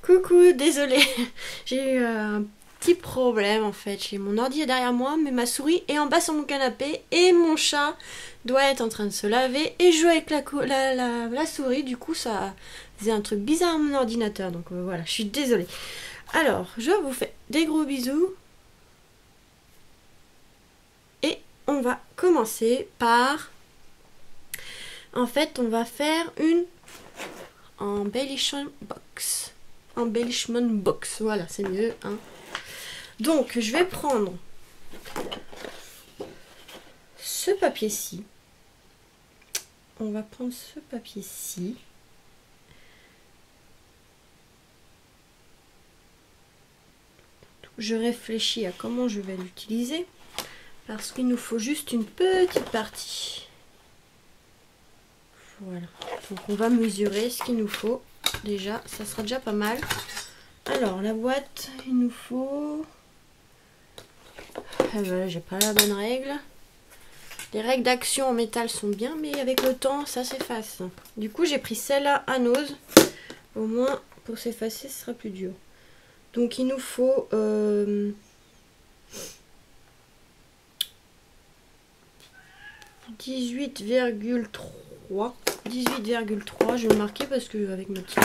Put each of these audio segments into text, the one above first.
Coucou, désolée, j'ai eu un petit problème en fait. J'ai mon ordi est derrière moi, mais ma souris est en bas sur mon canapé et mon chat doit être en train de se laver et jouer avec la souris. Du coup, ça faisait un truc bizarre à mon ordinateur. Donc voilà, je suis désolée. Alors, je vous fais des gros bisous. Et on va commencer par... En fait, on va faire une embellishment box. Embellishment box, voilà, c'est mieux. Hein. Donc, je vais prendre ce papier-ci. On va prendre ce papier-ci. Je réfléchis à comment je vais l'utiliser. Parce qu'il nous faut juste une petite partie. Voilà. Donc, on va mesurer ce qu'il nous faut. Déjà, ça sera déjà pas mal. Alors, la boîte, il nous faut... Ah ben, j'ai pas la bonne règle. Les règles d'action en métal sont bien, mais avec le temps, ça s'efface. Du coup, j'ai pris celle-là à nose. Au moins, pour s'effacer, ce sera plus dur. Donc, il nous faut... 18,3. 18,3, je vais le marquer parce que avec ma petite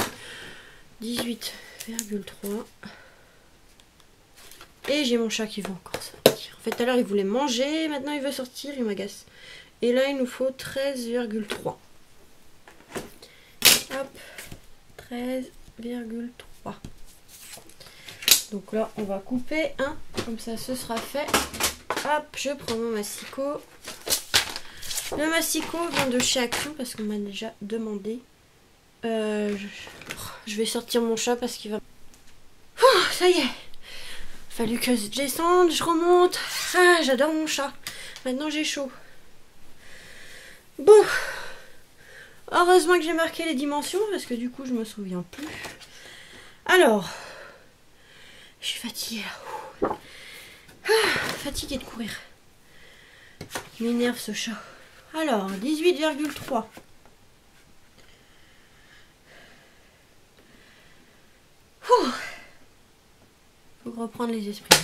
18,3. Et j'ai mon chat qui veut encore sortir. En fait, tout à l'heure il voulait manger, maintenant il veut sortir, il m'agace. Et là il nous faut 13,3. Hop, 13,3. Donc là on va couper un, comme ça ce sera fait. Hop, je prends mon massicot. Le massicot vient de chez Action parce qu'on m'a déjà demandé. Je vais sortir mon chat parce qu'il va... Oh, ça y est. Fallu que je descende, je remonte. Ah, j'adore mon chat. Maintenant j'ai chaud. Bon. Heureusement que j'ai marqué les dimensions parce que du coup je me souviens plus. Alors. Je suis fatiguée là. Ah, fatiguée de courir. Il m'énerve ce chat. Alors, 18,3. Faut reprendre les esprits.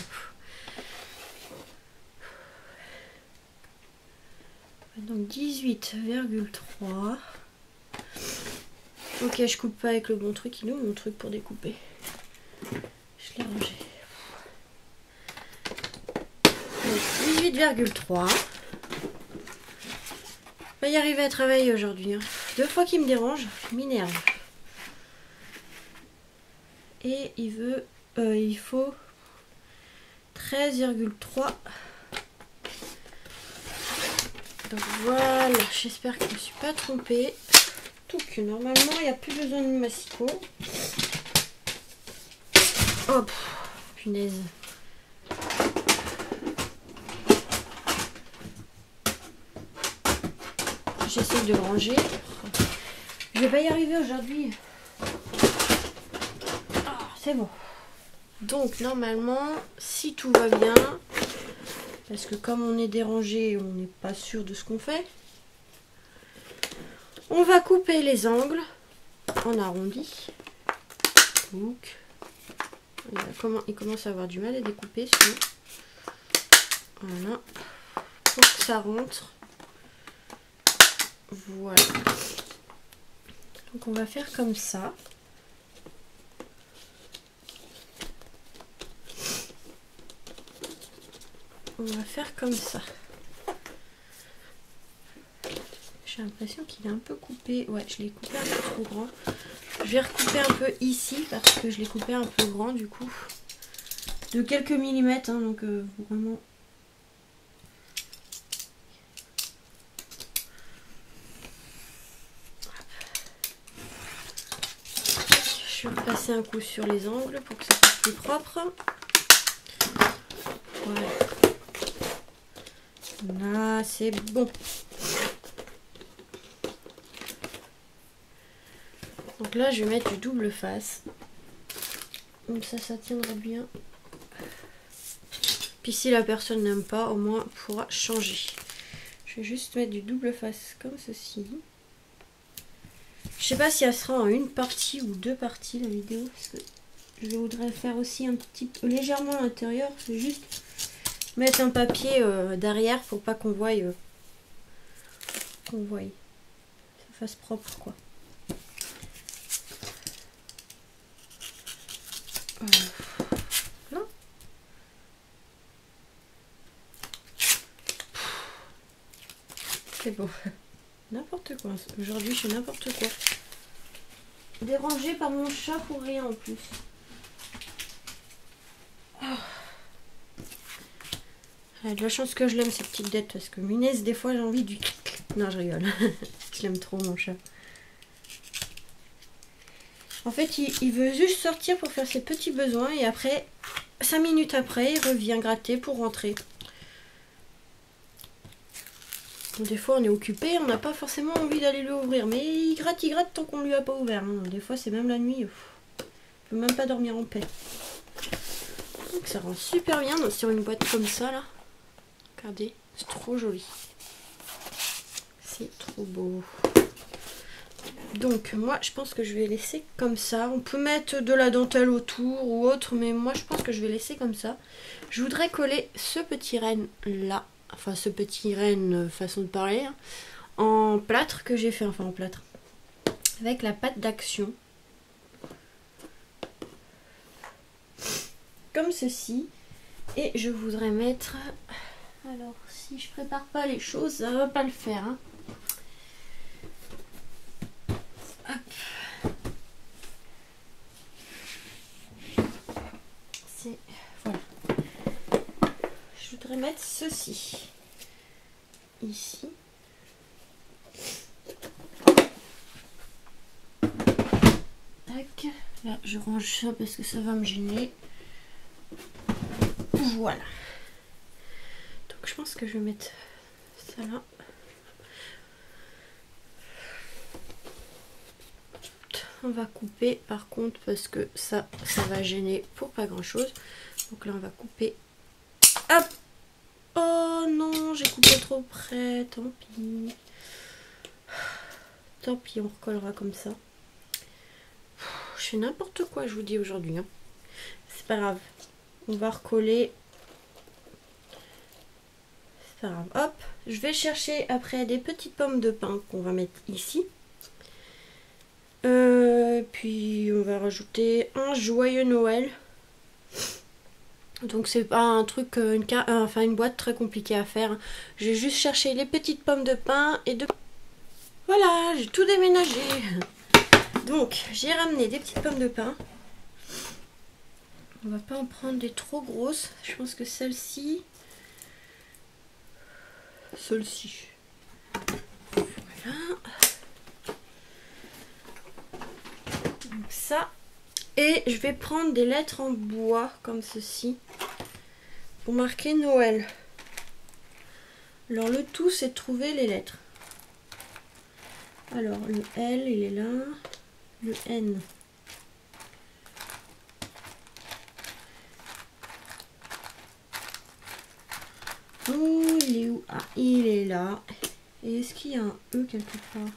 Donc 18,3. Ok, je coupe pas avec le bon truc. Il est où mon truc pour découper? Je l'ai rangé. 18,3. Va y arriver à travailler aujourd'hui. Hein. 2 fois qu'il me dérange, il m'énerve. Et il veut, il faut 13,3. Donc voilà, j'espère que je ne me suis pas trompée. Donc normalement, il n'y a plus besoin de massicot. Hop, punaise. J'essaie de le ranger. Je vais pas y arriver aujourd'hui. Ah, c'est bon. Donc normalement, si tout va bien, parce que comme on est dérangé, on n'est pas sûr de ce qu'on fait, on va couper les angles en arrondi. Donc, il commence à avoir du mal à découper sinon. Voilà. Pour que ça rentre. Voilà. Donc on va faire comme ça. On va faire comme ça. J'ai l'impression qu'il est un peu coupé. Ouais, je l'ai coupé un peu trop grand. Je vais recouper un peu ici parce que je l'ai coupé un peu grand du coup. De quelques millimètres, hein, donc vraiment... Je vais repasser un coup sur les angles pour que ça soit plus propre. Voilà. Là, c'est bon. Donc là, je vais mettre du double face. Comme ça tiendra bien. Puis si la personne n'aime pas, au moins, on pourra changer. Je vais juste mettre du double face comme ceci. Je sais pas si elle sera en une partie ou 2 parties la vidéo. Parce que je voudrais faire aussi un petit peu légèrement à l'intérieur. C'est juste mettre un papier derrière pour pas qu'on voie, ça fasse propre quoi. Non. C'est bon. N'importe quoi. Aujourd'hui, je fais n'importe quoi. Dérangée par mon chat pour rien en plus. Oh. Elle a de la chance que je l'aime, ces petites dettes, parce que Munez, des fois, j'ai envie du... Non, je rigole. Je l'aime trop, mon chat. En fait, il veut juste sortir pour faire ses petits besoins et après, 5 minutes après, il revient gratter pour rentrer. Des fois, on est occupé, on n'a pas forcément envie d'aller lui ouvrir. Mais il gratte tant qu'on lui a pas ouvert. Hein. Des fois, c'est même la nuit. On peut même pas dormir en paix. Donc, ça rend super bien sur une boîte comme ça, là. Regardez, c'est trop joli. C'est trop beau. Donc, moi, je pense que je vais laisser comme ça. On peut mettre de la dentelle autour ou autre, mais moi, je pense que je vais laisser comme ça. Je voudrais coller ce petit renne là. Enfin, ce petit renne, façon de parler, hein, en plâtre que j'ai fait, enfin en plâtre, avec la pâte d'Action. Comme ceci. Et je voudrais mettre... Alors, si je prépare pas les choses, ça va pas le faire. Hein. Hop. C'est... Voilà. Je voudrais mettre ceci. Ici. Tac. Là, je range ça parce que ça va me gêner. Voilà. Donc, je pense que je vais mettre ça là. On va couper par contre parce que ça va gêner pour pas grand chose. Donc là, on va couper. Hop! Oh non, j'ai coupé trop près. Tant pis. Tant pis, on recollera comme ça. Je fais n'importe quoi, je vous dis aujourd'hui. Hein. C'est pas grave. On va recoller. C'est pas grave. Hop, je vais chercher après des petites pommes de pin qu'on va mettre ici. Puis on va rajouter un joyeux Noël. Donc c'est pas un truc, une boîte très compliquée à faire. J'ai juste cherché les petites pommes de pin et de... Voilà, j'ai tout déménagé. Donc j'ai ramené des petites pommes de pin. On va pas en prendre des trop grosses. Je pense que celle-ci... Celle-ci. Voilà. Donc ça. Et je vais prendre des lettres en bois comme ceci. Pour marquer Noël. Alors le tout c'est de trouver les lettres. Alors le L il est là. Le N. Oh, il est où? Ah, il est là. Et est-ce qu'il y a un E quelque part?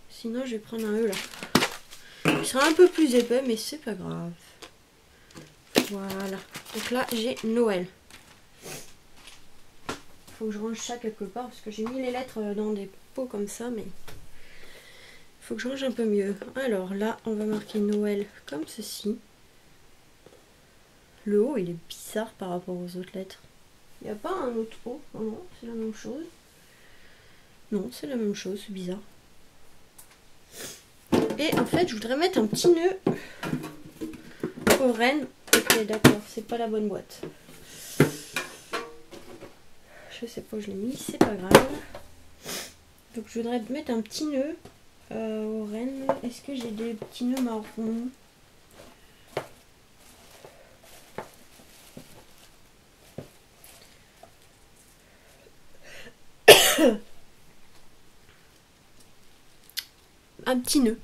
Sinon, je vais prendre un E là. Il sera un peu plus épais, mais c'est pas grave. Voilà. Donc là, j'ai Noël. Faut que je range ça quelque part parce que j'ai mis les lettres dans des pots comme ça, mais il faut que je range un peu mieux. Alors là, on va marquer Noël comme ceci. Le O, il est bizarre par rapport aux autres lettres. Il n'y a pas un autre O. Non, non, c'est la même chose. Non, c'est la même chose, c'est bizarre. Et en fait, je voudrais mettre un petit nœud au renne. Ok, d'accord, c'est pas la bonne boîte. Je sais pas où je l'ai mis, c'est pas grave. Donc je voudrais mettre un petit nœud au renne. Est-ce que j'ai des petits nœuds marrons? Un petit nœud.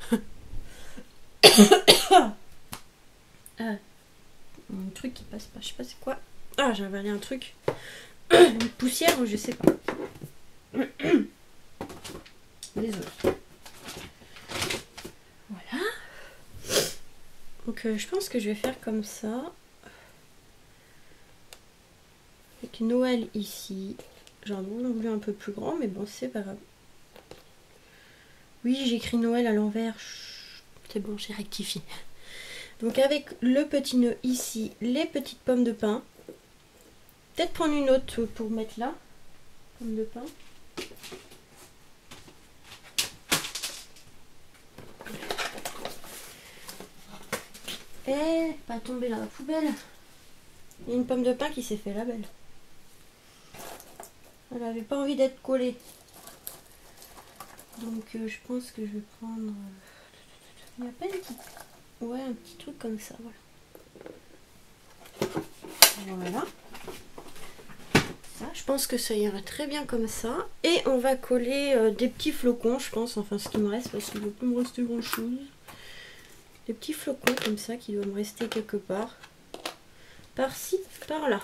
Un truc qui passe pas, je sais pas c'est quoi. Ah, j'ai avalé un truc. Une poussière ou je sais pas. Désolée. Voilà. Donc je pense que je vais faire comme ça. Avec Noël ici. J'en ai voulu un peu plus grand, mais bon, c'est pas grave. Oui, j'ai écrit Noël à l'envers. C'est bon, j'ai rectifié. Donc avec le petit nœud ici, les petites pommes de pin. Peut-être prendre une autre pour mettre là. Pomme de pin. Eh, pas tomber dans la poubelle. Il y a une pomme de pin qui s'est fait la belle. Elle avait pas envie d'être collée. Donc je pense que je vais prendre... Il n'y a pas une petite... Ouais, un petit truc comme ça, voilà. Voilà. Ça, je pense que ça ira très bien comme ça. Et on va coller des petits flocons, je pense. Enfin, ce qui me reste, parce qu'il ne va plus me rester grand chose. Des petits flocons comme ça qui doivent me rester quelque part. Par-ci, par-là.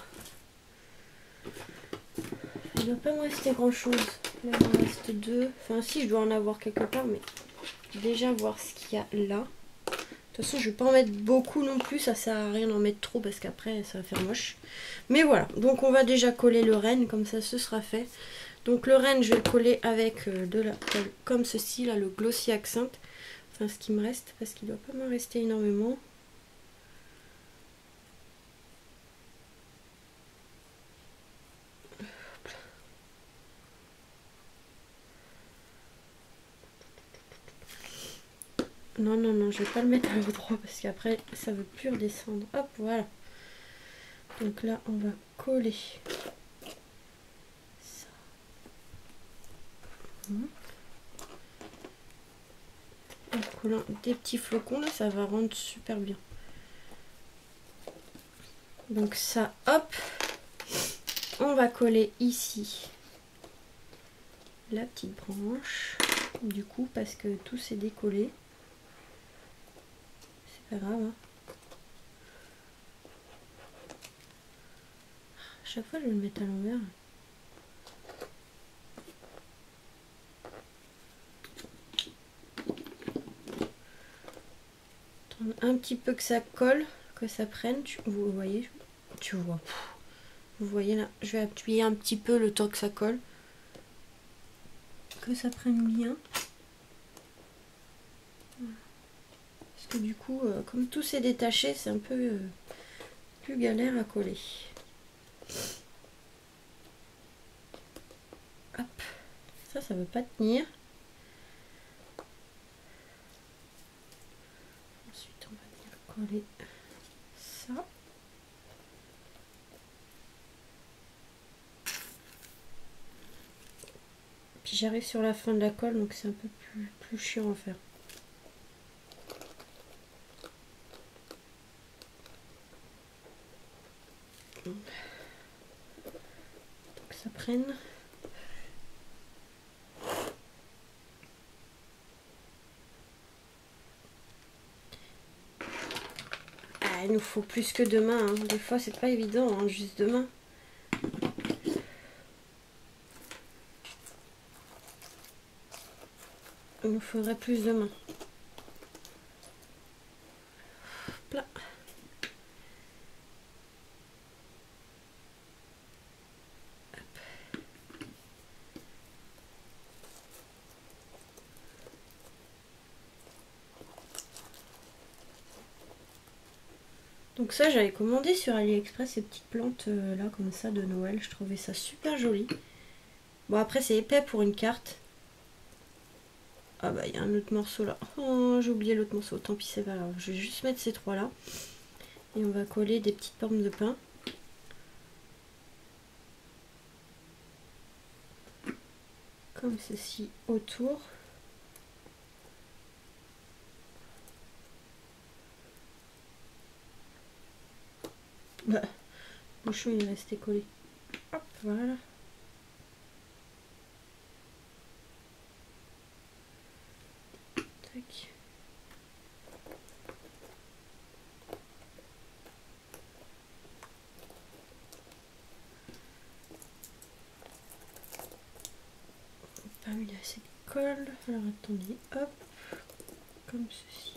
Il ne doit pas me rester grand chose. Là, il me reste 2. Enfin, si, je dois en avoir quelque part, mais déjà voir ce qu'il y a là. De toute façon, je ne vais pas en mettre beaucoup non plus. Ça sert à rien d'en mettre trop parce qu'après, ça va faire moche. Mais voilà. Donc, on va déjà coller le renne. Comme ça, ce sera fait. Donc, le renne, je vais le coller avec de la colle comme ceci, là, le Glossy Accent. Enfin, ce qui me reste, parce qu'il ne doit pas me rester énormément. Non, non, non, je vais pas le mettre à l'endroit parce qu'après, ça ne veut plus redescendre. Hop, voilà. Donc là, on va coller ça. En collant des petits flocons, là, ça va rendre super bien. Donc ça, hop, on va coller ici la petite branche. Du coup, parce que tout s'est décollé. C'est pas grave, hein. À chaque fois, je vais le mettre à l'envers. Un petit peu que ça colle, que ça prenne. Vous voyez, tu vois. Vous voyez là, je vais appuyer un petit peu le temps que ça colle. Que ça prenne bien. Parce que du coup, comme tout s'est détaché, c'est un peu plus galère à coller. Hop. Ça veut pas tenir. Ensuite, on va venir coller ça. Puis j'arrive sur la fin de la colle, donc c'est un peu plus chiant à faire. Donc ça prenne. Ah, il nous faut plus que 2 mains, hein. Des fois c'est pas évident, hein, juste 2 mains. Il nous faudrait plus de mains. Hop là. Donc ça, j'avais commandé sur AliExpress ces petites plantes là comme ça de Noël. Je trouvais ça super joli. Bon, après c'est épais pour une carte. Ah bah il y a un autre morceau là. Oh, j'ai oublié l'autre morceau. Tant pis, c'est pas grave. Je vais juste mettre ces 3 là. Et on va coller des petites pommes de pin. Comme ceci autour. Bah, le bouchon il est resté collé. Hop, voilà. Tac. Pas mis assez de colle. Alors attendez, hop, comme ceci.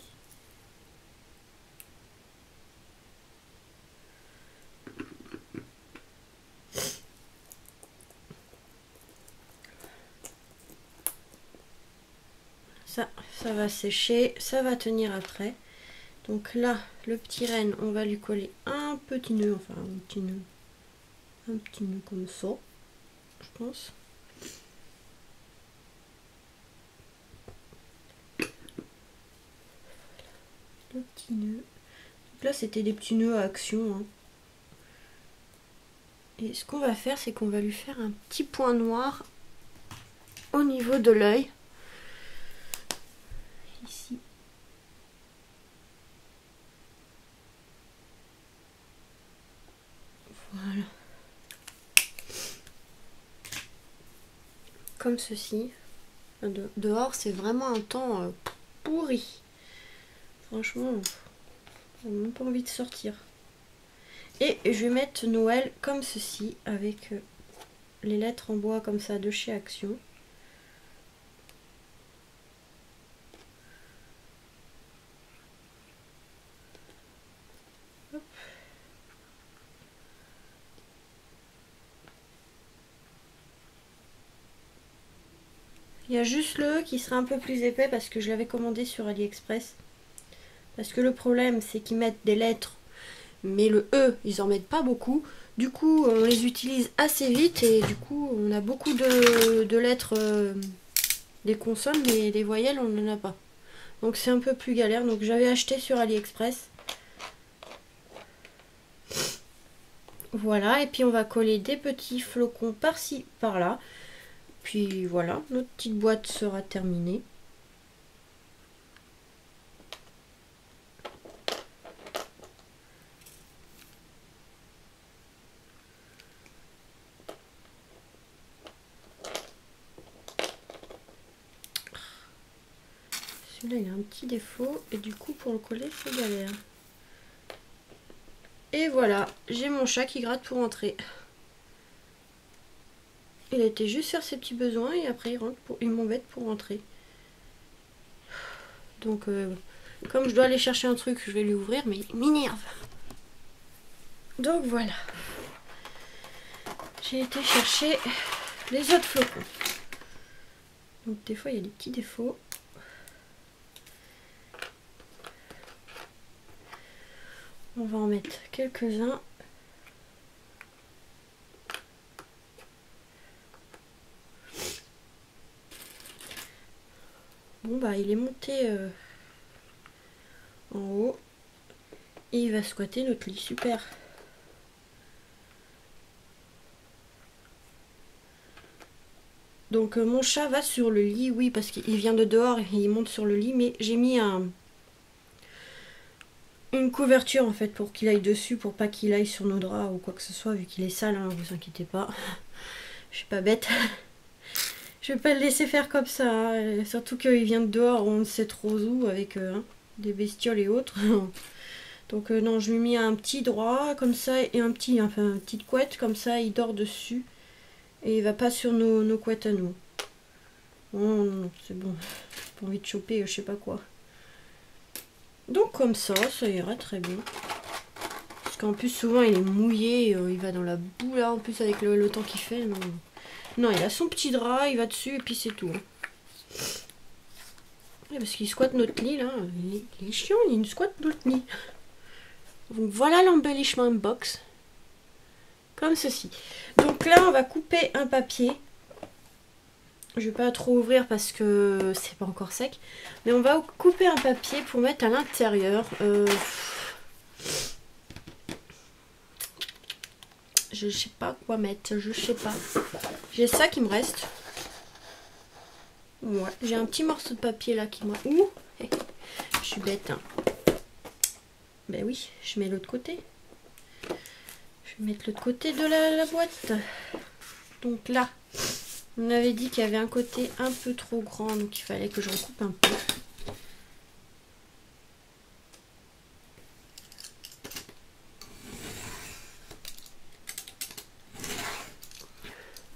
ça va sécher, ça va tenir après. Donc là, le petit renne, on va lui coller un petit nœud, enfin un petit nœud comme ça, je pense. Le petit nœud. Donc là, c'était des petits nœuds à action, hein. Et ce qu'on va faire, c'est qu'on va lui faire un petit point noir au niveau de l'œil. Ici. Voilà. Comme ceci. Dehors, c'est vraiment un temps pourri. Franchement, on n'a même pas envie de sortir. Et je vais mettre Noël comme ceci, avec les lettres en bois comme ça de chez Action. Hop. Il y a juste le E qui sera un peu plus épais parce que je l'avais commandé sur AliExpress. Parce que le problème, c'est qu'ils mettent des lettres, mais le E, ils en mettent pas beaucoup. Du coup, on les utilise assez vite et du coup, on a beaucoup de lettres des consonnes, mais des voyelles, on n'en a pas. Donc c'est un peu plus galère. Donc j'avais acheté sur AliExpress. Voilà, et puis on va coller des petits flocons par-ci, par-là. Puis voilà, notre petite boîte sera terminée. Celui-là, il a un petit défaut et du coup, pour le coller, c'est galère. Et voilà, j'ai mon chat qui gratte pour entrer. Il a été juste faire ses petits besoins et après il m'embête pour rentrer. Donc, comme je dois aller chercher un truc, je vais lui ouvrir, mais il m'énerve. Donc voilà. J'ai été chercher les autres flocons. Donc des fois, il y a des petits défauts. On va en mettre quelques-uns. Bon bah il est monté en haut. Et il va squatter notre lit. Super. Donc mon chat va sur le lit, oui, parce qu'il vient de dehors et il monte sur le lit. Mais j'ai mis une couverture en fait pour qu'il aille dessus, pour pas qu'il aille sur nos draps ou quoi que ce soit, vu qu'il est sale, hein, vous inquiétez pas. Je suis pas bête. Je vais pas le laisser faire comme ça, hein. Surtout qu'il vient de dehors, on ne sait trop où, avec des bestioles et autres. Donc non, je lui ai mis un petit drap comme ça et une petite couette, comme ça il dort dessus. Et il va pas sur nos couettes à nous. Oh non, c'est bon. J'ai pas envie de choper je sais pas quoi. Donc comme ça ira très bien. Parce qu'en plus souvent il est mouillé, il va dans la boue là, en plus avec le temps qu'il fait. Non, il a son petit drap, il va dessus et puis c'est tout. Et parce qu'il squatte notre lit là, il est chiant, il squatte notre lit. Donc voilà l'embellishment box. Comme ceci. Donc là on va couper un papier. Je vais pas trop ouvrir parce que c'est pas encore sec. Mais on va couper un papier pour mettre à l'intérieur. Je sais pas quoi mettre. Je sais pas. J'ai ça qui me reste. Ouais. J'ai un petit morceau de papier là qui m'a... Ouh, je suis bête. Hein. Ben oui, je mets l'autre côté. Je vais mettre l'autre côté de la boîte. Donc là... On avait dit qu'il y avait un côté un peu trop grand, donc il fallait que je recoupe un peu.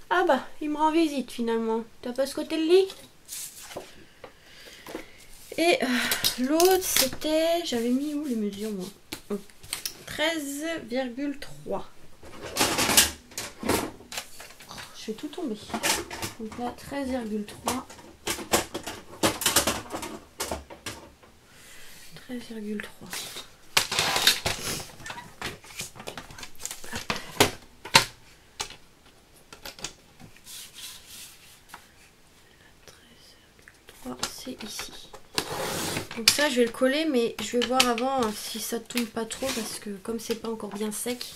Ah bah, il me rend visite finalement. T'as pas squatté le lit? Et l'autre, c'était... J'avais mis où les mesures, moi? 13,3. Je vais tout tomber. Donc là, 13,3. 13,3. C'est ici. Donc ça je vais le coller, mais je vais voir avant si ça tombe pas trop, parce que comme c'est pas encore bien sec.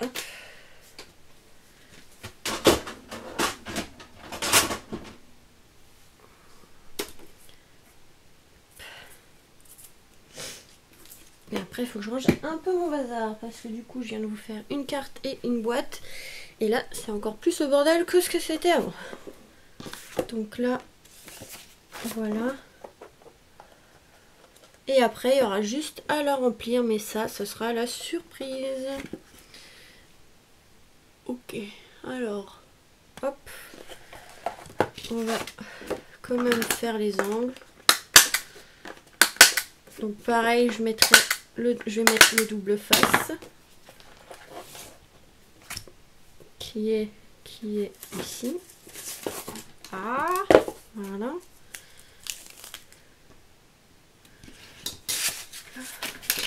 Hop. Et après il faut que je range un peu mon bazar, parce que du coup je viens de vous faire une carte et une boîte, et là c'est encore plus le bordel que ce que c'était avant. Donc là voilà. Et après, il y aura juste à la remplir, mais ça, ce sera la surprise. Ok, alors, hop. On va quand même faire les angles. Donc pareil, je vais mettre le double face. Qui est ici. Ah, voilà.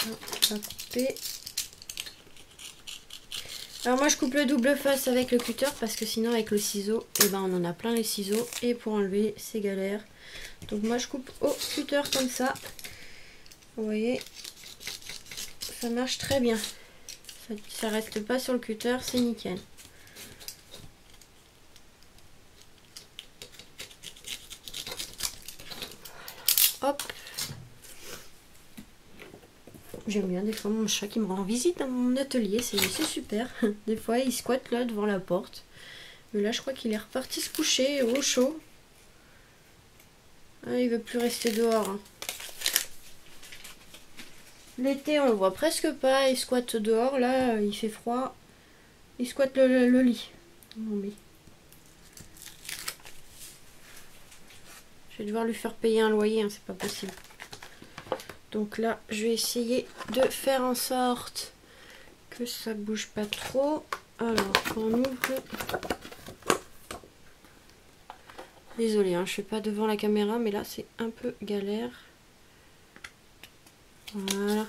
On va couper. Alors moi je coupe le double face avec le cutter, parce que sinon avec le ciseau, eh ben on en a plein les ciseaux, et pour enlever c'est galère. Donc moi je coupe au cutter comme ça. Vous voyez, ça marche très bien. Ça reste pas sur le cutter, c'est nickel. Hop. J'aime bien des fois mon chat qui me rend visite dans mon atelier, c'est super. Des fois il squatte là devant la porte. Mais là je crois qu'il est reparti se coucher au chaud. Ah, il veut plus rester dehors. Hein. L'été on le voit presque pas, il squatte dehors, là il fait froid. Il squatte le lit. Non, mais... Je vais devoir lui faire payer un loyer, hein, c'est pas possible. Donc là, je vais essayer de faire en sorte que ça bouge pas trop. Alors, on ouvre. Désolée, hein, je ne suis pas devant la caméra, mais là, c'est un peu galère. Voilà.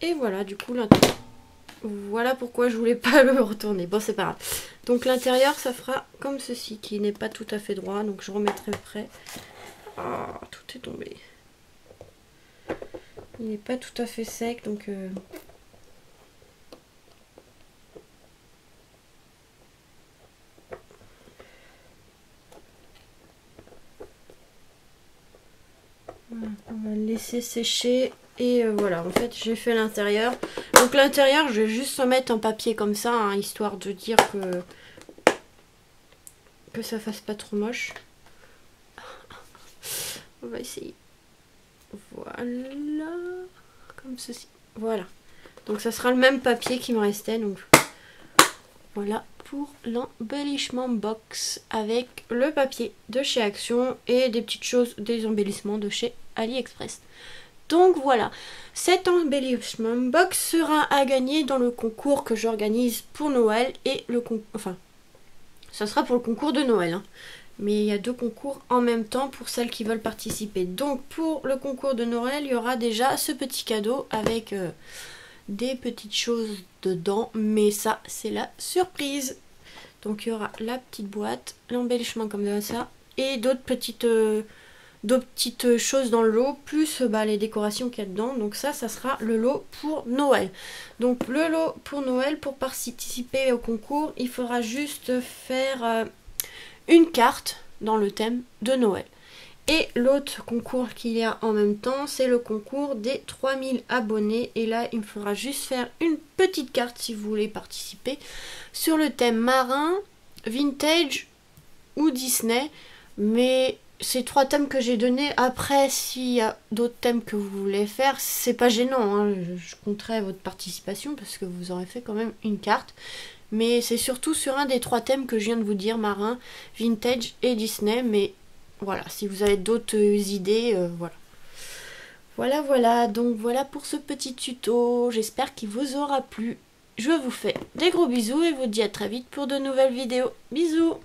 Et voilà, du coup, l'intérieur. Voilà pourquoi je voulais pas le retourner. Bon, c'est pas grave. Donc l'intérieur, ça fera comme ceci, qui n'est pas tout à fait droit. Donc je remettrai près. Ah, tout est tombé. Il n'est pas tout à fait sec, donc... Voilà, on va le laisser sécher. Et voilà, en fait, j'ai fait l'intérieur. Donc l'intérieur, je vais juste le mettre en papier comme ça, hein, histoire de dire que ça fasse pas trop moche. On va essayer. Voilà, comme ceci. Voilà. Donc ça sera le même papier qui me restait. Donc voilà pour l'embellissement box avec le papier de chez Action et des petites choses, des embellissements de chez AliExpress. Donc voilà, cet embellissement box sera à gagner dans le concours que j'organise pour Noël et le concours, enfin, ça sera pour le concours de Noël, hein. Mais il y a 2 concours en même temps pour celles qui veulent participer. Donc pour le concours de Noël, il y aura déjà ce petit cadeau avec des petites choses dedans. Mais ça, c'est la surprise. Donc il y aura la petite boîte, l'embellissement comme ça, et d'autres petites choses dans le lot, plus les décorations qu'il y a dedans. Donc ça sera le lot pour Noël. Donc le lot pour Noël, pour participer au concours, il faudra juste faire... une carte dans le thème de Noël. Et l'autre concours qu'il y a en même temps, c'est le concours des 3000 abonnés. Et là, il me faudra juste faire une petite carte si vous voulez participer sur le thème marin, vintage ou Disney. Mais ces 3 thèmes que j'ai donnés, après, s'il y a d'autres thèmes que vous voulez faire, c'est pas gênant, hein. Je compterai votre participation parce que vous aurez fait quand même une carte. Mais c'est surtout sur un des 3 thèmes que je viens de vous dire, marin, vintage et Disney. Mais voilà, si vous avez d'autres idées, voilà. Voilà, donc voilà pour ce petit tuto. J'espère qu'il vous aura plu. Je vous fais des gros bisous et vous dis à très vite pour de nouvelles vidéos. Bisous!